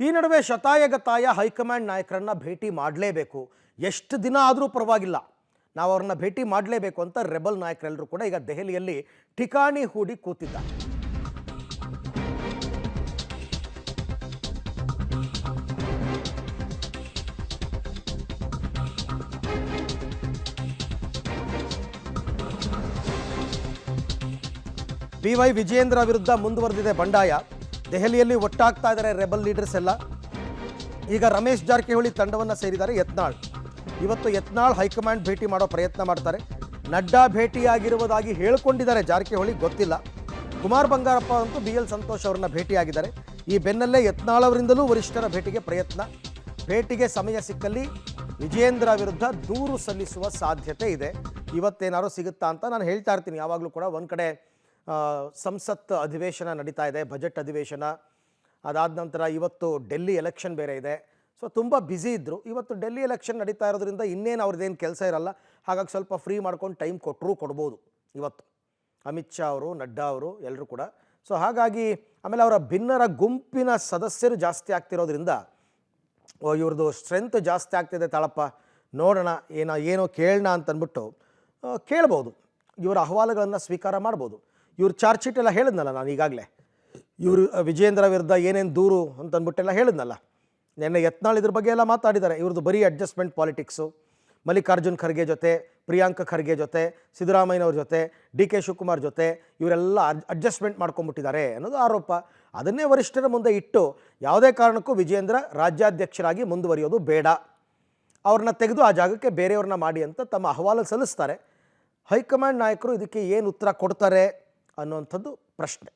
ಈ ನಡುವೆ ಶತಾಯಗತಾಯ ಹೈಕಮಾಂಡ್ ನಾಯಕರನ್ನ ಭೇಟಿ ಮಾಡಲೇಬೇಕು, ಎಷ್ಟು ದಿನ ಆದರೂ ಪರವಾಗಿಲ್ಲ, ನಾವು ಅವ್ರನ್ನ ಭೇಟಿ ಮಾಡಲೇಬೇಕು ಅಂತ ರೆಬಲ್ ನಾಯಕರೆಲ್ಲರೂ ಕೂಡ ಈಗ ದೆಹಲಿಯಲ್ಲಿ ಠಿಕಾಣಿ ಹೂಡಿ ಕೂತಿದ್ದಾರೆ. BY ವಿಜಯೇಂದ್ರ ವಿರುದ್ಧ ಮುಂದುವರೆದಿದೆ ಬಂಡಾಯ. ದೆಹಲಿಯಲ್ಲಿ ಒಟ್ಟಾಗ್ತಾ ಇದ್ದಾರೆ ರೆಬಲ್ ಲೀಡರ್ಸ್ ಎಲ್ಲ. ಈಗ ರಮೇಶ್ ಜಾರಕಿಹೊಳಿ ತಂಡವನ್ನು ಸೇರಿದ್ದಾರೆ ಯತ್ನಾಳ್. ಇವತ್ತು ಯತ್ನಾಳ್ ಹೈಕಮಾಂಡ್ ಭೇಟಿ ಮಾಡೋ ಪ್ರಯತ್ನ ಮಾಡ್ತಾರೆ. ನಡ್ಡಾ ಭೇಟಿಯಾಗಿರುವುದಾಗಿ ಹೇಳಿಕೊಂಡಿದ್ದಾರೆ ಜಾರಕಿಹೊಳಿ, ಗೊತ್ತಿಲ್ಲ. ಕುಮಾರ್ ಬಂಗಾರಪ್ಪ ಅಂತೂ BL ಸಂತೋಷ್ ಅವರನ್ನ ಭೇಟಿಯಾಗಿದ್ದಾರೆ. ಈ ಬೆನ್ನಲ್ಲೇ ಯತ್ನಾಳ್ ಅವರಿಂದಲೂ ವರಿಷ್ಠರ ಭೇಟಿಗೆ ಪ್ರಯತ್ನ. ಭೇಟಿಗೆ ಸಮಯ ಸಿಕ್ಕಲ್ಲಿ ವಿಜಯೇಂದ್ರ ವಿರುದ್ಧ ದೂರು ಸಲ್ಲಿಸುವ ಸಾಧ್ಯತೆ ಇದೆ. ಇವತ್ತೇನಾದ್ರು ಸಿಗುತ್ತಾ ಅಂತ ನಾನು ಹೇಳ್ತಾ ಇರ್ತೀನಿ ಯಾವಾಗಲೂ ಕೂಡ. ಒಂದು ಕಡೆ ಸಂಸತ್ ಅಧಿವೇಶನ ನಡೀತಾ ಇದೆ, ಬಜೆಟ್ ಅಧಿವೇಶನ. ಅದಾದ ನಂತರ ಇವತ್ತು ಡೆಲ್ಲಿ ಎಲೆಕ್ಷನ್ ಬೇರೆ ಇದೆ. ಸೊ ತುಂಬ ಬ್ಯುಸಿ ಇದ್ದರು. ಇವತ್ತು ಡೆಲ್ಲಿ ಎಲೆಕ್ಷನ್ ನಡೀತಾ ಇರೋದ್ರಿಂದ ಇನ್ನೇನು ಅವ್ರದ್ದೇನು ಕೆಲಸ ಇರಲ್ಲ. ಹಾಗಾಗಿ ಸ್ವಲ್ಪ ಫ್ರೀ ಮಾಡ್ಕೊಂಡು ಟೈಮ್ ಕೊಡ್ಬೋದು ಇವತ್ತು ಅಮಿತ್ ಶಾ ಅವರು, ನಡ್ಡಾ ಅವರು ಎಲ್ಲರೂ ಕೂಡ. ಸೊ ಹಾಗಾಗಿ ಆಮೇಲೆ ಅವರ ಭಿನ್ನರ ಗುಂಪಿನ ಸದಸ್ಯರು ಜಾಸ್ತಿ ಆಗ್ತಿರೋದ್ರಿಂದ ಇವ್ರದ್ದು ಸ್ಟ್ರೆಂತ್ ಜಾಸ್ತಿ ಆಗ್ತಿದೆ ತಾಳಪ್ಪ, ನೋಡೋಣ ಏನೋ ಕೇಳೋಣ ಅಂತಂದ್ಬಿಟ್ಟು ಕೇಳ್ಬೋದು. ಇವರ ಅಹವಾಲುಗಳನ್ನು ಸ್ವೀಕಾರ ಮಾಡ್ಬೋದು. ಇವ್ರು ಚಾರ್ಜ್ ಶೀಟ್ ಎಲ್ಲ ಹೇಳಿದ್ನಲ್ಲ ನಾನು ಈಗಾಗಲೇ. ಇವರು ವಿಜಯೇಂದ್ರ ವಿರುದ್ಧ ಏನೇನು ದೂರು ಅಂತಂದ್ಬಿಟ್ಟೆಲ್ಲ ಹೇಳಿದ್ನಲ್ಲ. ನೆನ್ನೆ ಯತ್ನಾಳ್ ಇದ್ರ ಬಗ್ಗೆ ಎಲ್ಲ ಮಾತಾಡಿದ್ದಾರೆ. ಇವ್ರದ್ದು ಬರೀ ಅಡ್ಜಸ್ಟ್ಮೆಂಟ್ ಪಾಲಿಟಿಕ್ಸು. ಮಲ್ಲಿಕಾರ್ಜುನ್ ಖರ್ಗೆ ಜೊತೆ, ಪ್ರಿಯಾಂಕ ಖರ್ಗೆ ಜೊತೆ, ಸಿದ್ದರಾಮಯ್ಯನವ್ರ ಜೊತೆ, DK ಶಿವಕುಮಾರ್ ಜೊತೆ ಇವರೆಲ್ಲ ಅಡ್ಜಸ್ಟ್ಮೆಂಟ್ ಮಾಡ್ಕೊಂಡ್ಬಿಟ್ಟಿದ್ದಾರೆ ಅನ್ನೋದು ಆರೋಪ. ಅದನ್ನೇ ವರಿಷ್ಠರ ಮುಂದೆ ಇಟ್ಟು ಯಾವುದೇ ಕಾರಣಕ್ಕೂ ವಿಜಯೇಂದ್ರ ರಾಜ್ಯಾಧ್ಯಕ್ಷರಾಗಿ ಮುಂದುವರಿಯೋದು ಬೇಡ, ಅವ್ರನ್ನ ತೆಗೆದು ಆ ಜಾಗಕ್ಕೆ ಬೇರೆಯವ್ರನ್ನ ಮಾಡಿ ಅಂತ ತಮ್ಮ ಅಹವಾಲು ಸಲ್ಲಿಸ್ತಾರೆ. ಹೈಕಮಾಂಡ್ ನಾಯಕರು ಇದಕ್ಕೆ ಏನು ಉತ್ತರ ಕೊಡ್ತಾರೆ ಅನ್ನುವಂಥದ್ದು ಪ್ರಶ್ನೆ.